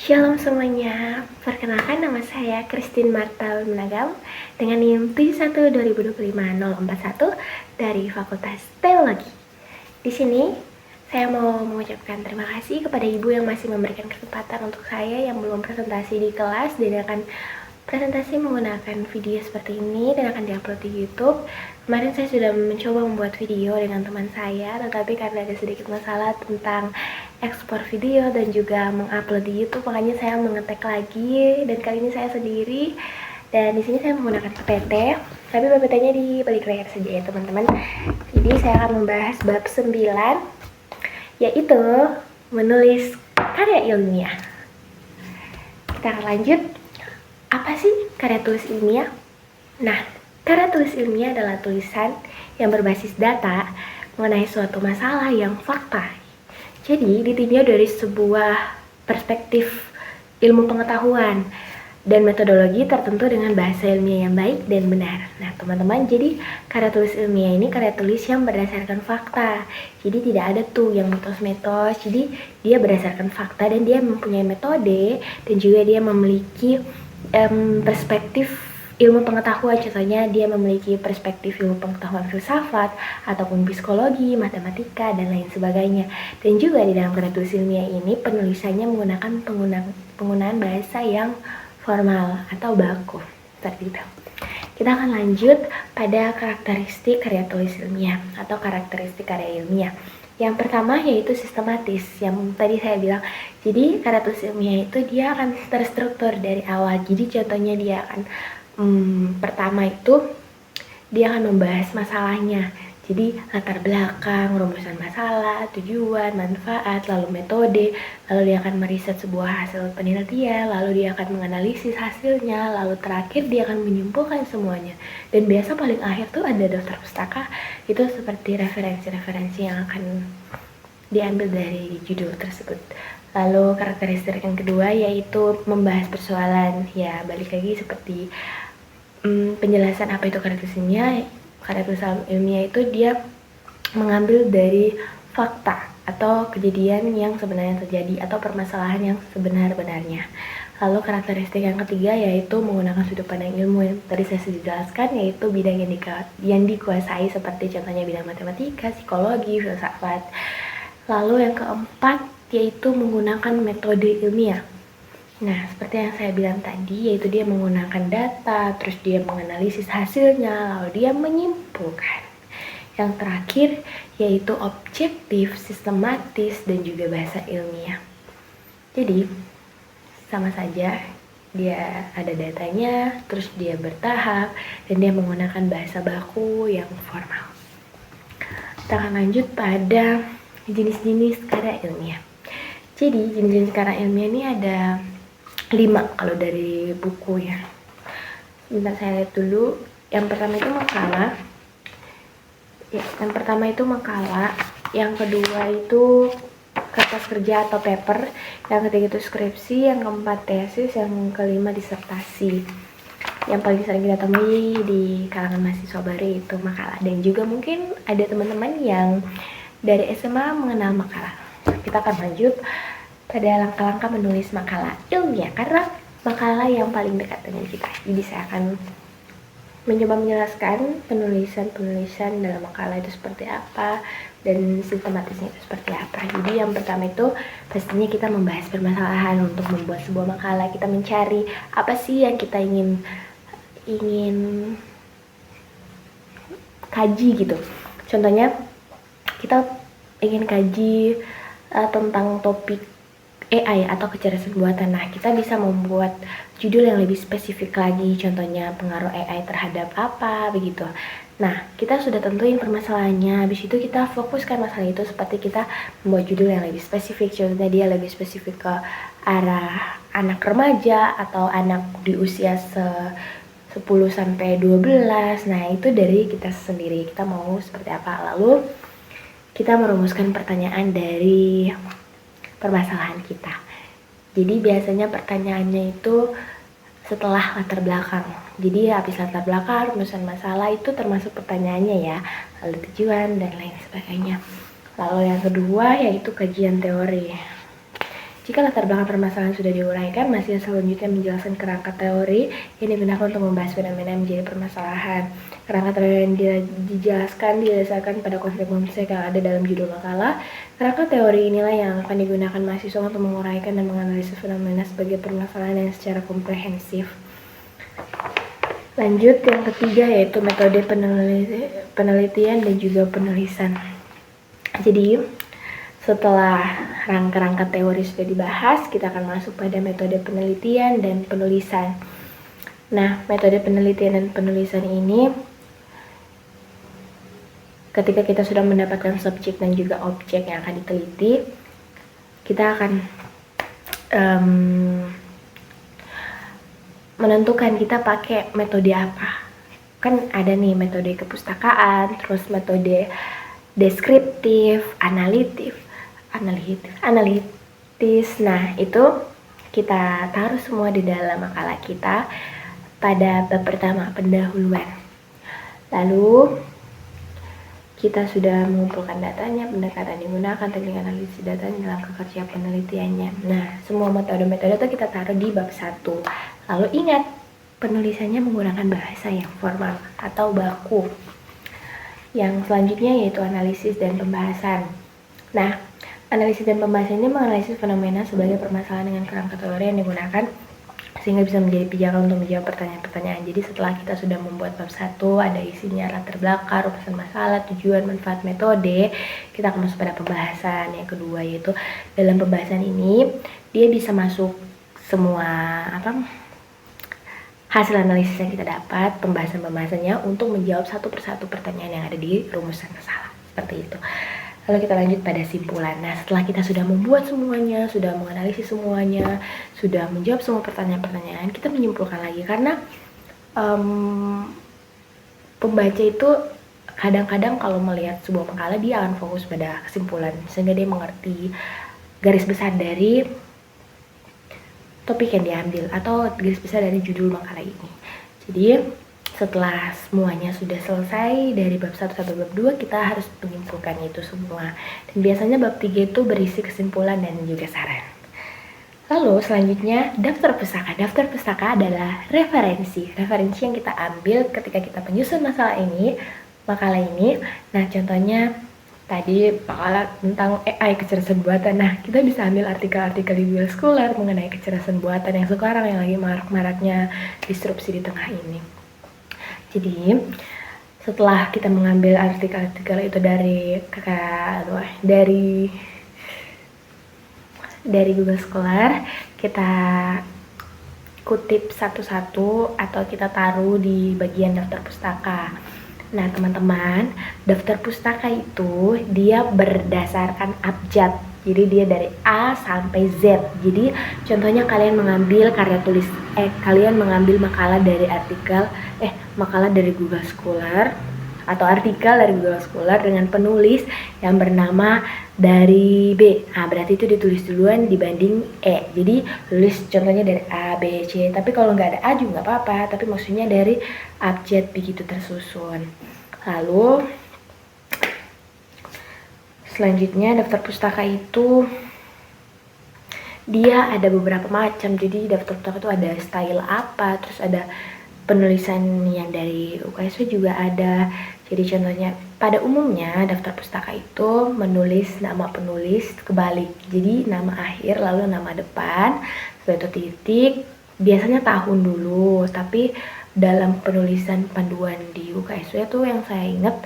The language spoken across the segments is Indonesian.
Shalom semuanya, perkenalkan nama saya Christine Marta Menagam dengan NIM 71205041 dari Fakultas Teologi. Di sini saya mau mengucapkan terima kasih kepada ibu yang masih memberikan kesempatan untuk saya yang belum presentasi di kelas dan akan presentasi menggunakan video seperti ini dan akan diupload di YouTube. Kemarin saya sudah mencoba membuat video dengan teman saya, tetapi karena ada sedikit masalah tentang ekspor video dan juga mengupload di YouTube, makanya saya mengetek lagi dan kali ini saya sendiri. Dan di sini saya menggunakan PPT, tapi PPT-nya di balik layar saja ya teman-teman. Jadi saya akan membahas bab 9, yaitu menulis karya ilmiah. Kita akan lanjut. Apa sih karya tulis ilmiah? Nah, karya tulis ilmiah adalah tulisan yang berbasis data mengenai suatu masalah yang fakta. Jadi, ditinjau dari sebuah perspektif ilmu pengetahuan dan metodologi tertentu dengan bahasa ilmiah yang baik dan benar. Nah, teman-teman, jadi karya tulis ilmiah ini karya tulis yang berdasarkan fakta. Jadi, tidak ada tuh yang mitos-mitos. Jadi, dia berdasarkan fakta dan dia mempunyai metode dan juga dia memiliki perspektif ilmu pengetahuan. Contohnya dia memiliki perspektif ilmu pengetahuan filsafat ataupun psikologi, matematika dan lain sebagainya. Dan juga di dalam karya tulis ilmiah ini penulisannya menggunakan penggunaan bahasa yang formal atau baku seperti itu. Kita akan lanjut pada karakteristik karya tulis ilmiah atau karakteristik karya ilmiah. Yang pertama yaitu sistematis, yang tadi saya bilang. Jadi karya tulis ilmiah itu dia akan terstruktur dari awal. Jadi contohnya dia akan pertama itu dia akan membahas masalahnya. Jadi latar belakang, rumusan masalah, tujuan, manfaat, lalu metode, lalu dia akan meriset sebuah hasil penelitian, lalu dia akan menganalisis hasilnya, lalu terakhir dia akan menyimpulkan semuanya. Dan biasa paling akhir tuh ada daftar pustaka, itu seperti referensi-referensi yang akan diambil dari judul tersebut. Lalu karakteristik yang kedua yaitu membahas persoalan. Ya, balik lagi seperti penjelasan apa itu karya tulis ilmiah. Karya tulis ilmiah itu dia mengambil dari fakta atau kejadian yang sebenarnya terjadi atau permasalahan yang sebenar-benarnya. Lalu karakteristik yang ketiga yaitu menggunakan sudut pandang ilmu yang tadi saya sudah jelaskan, yaitu bidang yang dikuasai seperti contohnya bidang matematika, psikologi, filsafat. Lalu yang keempat yaitu menggunakan metode ilmiah. Nah, seperti yang saya bilang tadi, yaitu dia menggunakan data, terus dia menganalisis hasilnya, lalu dia menyimpulkan. Yang terakhir yaitu objektif, sistematis, dan juga bahasa ilmiah. Jadi, sama saja dia ada datanya, terus dia bertahap, dan dia menggunakan bahasa baku yang formal. Kita akan lanjut pada jenis-jenis karya ilmiah. Jadi, jenis-jenis karya ilmiah ini ada 5 kalau dari buku ya. Sebentar saya lihat dulu. Yang pertama itu makalah. Ya, yang pertama itu makalah. Yang kedua itu kertas kerja atau paper. Yang ketiga itu skripsi. Yang keempat tesis. Yang kelima disertasi. Yang paling sering kita temui di kalangan mahasiswa baru itu makalah. Dan juga mungkin ada teman-teman yang dari SMA mengenal makalah. Kita akan lanjut pada langkah-langkah menulis makalah ilmiah, karena makalah yang paling dekat dengan kita. Jadi saya akan mencoba menjelaskan penulisan dalam makalah itu seperti apa dan sistematisnya itu seperti apa. Jadi yang pertama itu pastinya kita membahas permasalahan. Untuk membuat sebuah makalah kita mencari apa sih yang kita ingin kaji gitu. Contohnya kita ingin kaji tentang topik AI atau kecerdasan buatan. Nah, kita bisa membuat judul yang lebih spesifik lagi, contohnya pengaruh AI terhadap apa, begitu. Nah, kita sudah tentuin permasalahannya, habis itu kita fokuskan masalah itu seperti kita membuat judul yang lebih spesifik, contohnya dia lebih spesifik ke arah anak remaja atau anak di usia 10-12. Nah, itu dari kita sendiri, kita mau seperti apa. Lalu, kita merumuskan pertanyaan dari permasalahan kita. Jadi biasanya pertanyaannya itu setelah latar belakang. Jadi habis latar belakang, rumusan masalah itu termasuk pertanyaannya ya. Lalu tujuan dan lain sebagainya. Lalu yang kedua yaitu kajian teori. Jika latar belakang permasalahan sudah diuraikan, masih selanjutnya menjelaskan kerangka teori yang digunakan untuk membahas fenomena yang menjadi permasalahan. Kerangka teori yang dijelaskan didasarkan pada konsep-konsep yang ada dalam judul makalah. Kerangka teori inilah yang akan digunakan mahasiswa untuk menguraikan dan menganalisis fenomena sebagai permasalahan yang secara komprehensif. Lanjut, yang ketiga yaitu metode penelitian dan juga penulisan. Jadi, setelah rangka-rangka teori sudah dibahas, kita akan masuk pada metode penelitian dan penulisan. Nah, metode penelitian dan penulisan ini, ketika kita sudah mendapatkan subjek dan juga objek yang akan diteliti, kita akan menentukan kita pakai metode apa. Kan ada nih metode kepustakaan, terus metode deskriptif, analitis. Nah, itu kita taruh semua di dalam makalah kita pada bab pertama, pendahuluan. Lalu kita sudah mengumpulkan datanya, pendekatan digunakan, teknik analisis datanya, dalam kerja penelitiannya. Nah, semua metode-metode itu kita taruh di bab 1. Lalu ingat, penulisannya menggunakan bahasa yang formal atau baku. Yang selanjutnya yaitu analisis dan pembahasan. Nah, analisis dan pembahasan ini menganalisis fenomena sebagai permasalahan dengan kerangka teori yang digunakan sehingga bisa menjadi pijakan untuk menjawab pertanyaan-pertanyaan. Jadi setelah kita sudah membuat bab 1, ada isinya latar belakang, rumusan masalah, tujuan, manfaat, metode, kita akan masuk pada pembahasan. Yang kedua yaitu dalam pembahasan ini dia bisa masuk semua hasil analisis yang kita dapat, pembahasannya untuk menjawab satu persatu pertanyaan yang ada di rumusan masalah. Seperti itu. Lalu kita lanjut pada simpulan. Nah, setelah kita sudah membuat semuanya, sudah menganalisis semuanya, sudah menjawab semua pertanyaan-pertanyaan, kita menyimpulkan lagi. Karena pembaca itu kadang-kadang kalau melihat sebuah makalah, dia akan fokus pada kesimpulan, sehingga dia mengerti garis besar dari topik yang diambil atau garis besar dari judul makalah ini. Jadi setelah semuanya sudah selesai dari bab 1 sampai bab 2, kita harus menyimpulkan itu semua. Dan biasanya bab 3 itu berisi kesimpulan dan juga saran. Lalu selanjutnya daftar pustaka. Daftar pustaka adalah referensi yang kita ambil ketika kita menyusun makalah ini. Nah, contohnya tadi makalah tentang AI, kecerdasan buatan. Nah, kita bisa ambil artikel-artikel di Google Scholar mengenai kecerdasan buatan yang sekarang yang lagi marak-maraknya disrupsi di tengah ini. Jadi, setelah kita mengambil artikel-artikel itu dari Google Scholar, kita kutip satu-satu atau kita taruh di bagian daftar pustaka. Nah, teman-teman, daftar pustaka itu dia berdasarkan abjad. Jadi dia dari A sampai Z. Jadi contohnya kalian mengambil kalian mengambil makalah dari Google Scholar atau artikel dari Google Scholar dengan penulis yang bernama dari B. Nah, berarti itu ditulis duluan dibanding E. Jadi tulis contohnya dari A, B, C. Tapi kalau nggak ada A juga nggak apa-apa. Tapi maksudnya dari abjad begitu tersusun. Lalu selanjutnya daftar pustaka itu dia ada beberapa macam. Jadi daftar pustaka itu ada style apa, terus ada penulisan yang dari UKSW juga ada. Jadi contohnya pada umumnya daftar pustaka itu menulis nama penulis kebalik. Jadi nama akhir lalu nama depan, setelah itu titik, biasanya tahun dulu. Tapi dalam penulisan panduan di UKSW itu yang saya ingat,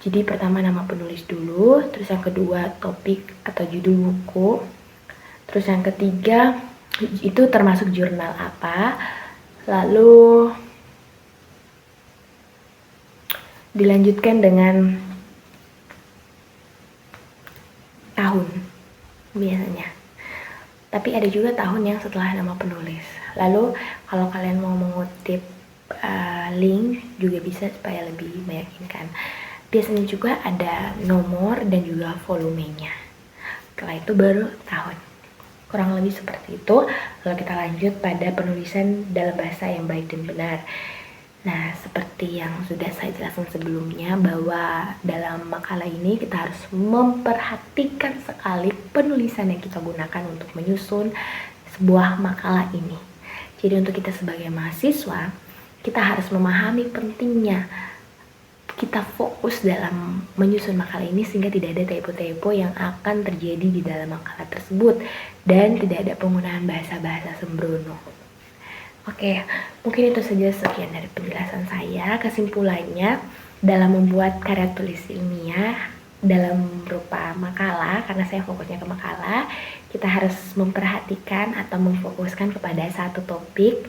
jadi pertama nama penulis dulu, terus yang kedua topik atau judul buku, terus yang ketiga itu termasuk jurnal apa, lalu dilanjutkan dengan tahun biasanya. Tapi ada juga tahun yang setelah nama penulis. Lalu kalau kalian mau mengutip link juga bisa supaya lebih meyakinkan. Biasanya juga ada nomor dan juga volumenya. Setelah itu baru tahun. Kurang lebih seperti itu. Lalu kita lanjut pada penulisan dalam bahasa yang baik dan benar. Nah, seperti yang sudah saya jelaskan sebelumnya, bahwa dalam makalah ini kita harus memperhatikan sekali penulisan yang kita gunakan untuk menyusun sebuah makalah ini. Jadi untuk kita sebagai mahasiswa, kita harus memahami pentingnya kita fokus dalam menyusun makalah ini sehingga tidak ada typo-typo yang akan terjadi di dalam makalah tersebut dan tidak ada penggunaan bahasa-bahasa sembrono. Oke, mungkin itu saja sekian dari penjelasan saya. Kesimpulannya, dalam membuat karya tulis ilmiah dalam berupa makalah, karena saya fokusnya ke makalah, kita harus memperhatikan atau memfokuskan kepada satu topik,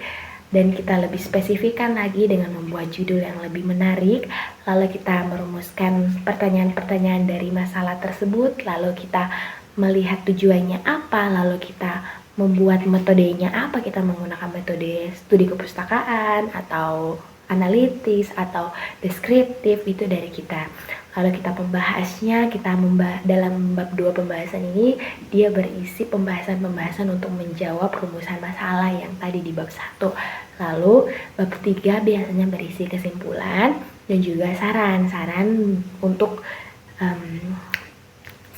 dan kita lebih spesifikkan lagi dengan membuat judul yang lebih menarik. Lalu kita merumuskan pertanyaan-pertanyaan dari masalah tersebut, lalu kita melihat tujuannya apa, lalu kita membuat metodenya apa, kita menggunakan metode studi kepustakaan atau analitis atau deskriptif, itu dari kita. Lalu kita pembahasnya, dalam bab 2 pembahasan ini dia berisi pembahasan-pembahasan untuk menjawab rumusan masalah yang tadi di bab 1. Lalu bab 3 biasanya berisi kesimpulan dan juga saran-saran untuk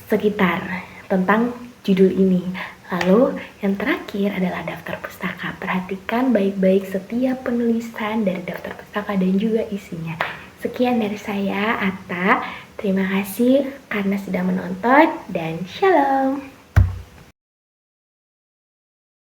sekitar tentang judul ini. Lalu yang terakhir adalah daftar pustaka. Perhatikan baik-baik setiap penulisan dari daftar pustaka dan juga isinya. Sekian dari saya, Atta. Terima kasih karena sudah menonton dan shalom.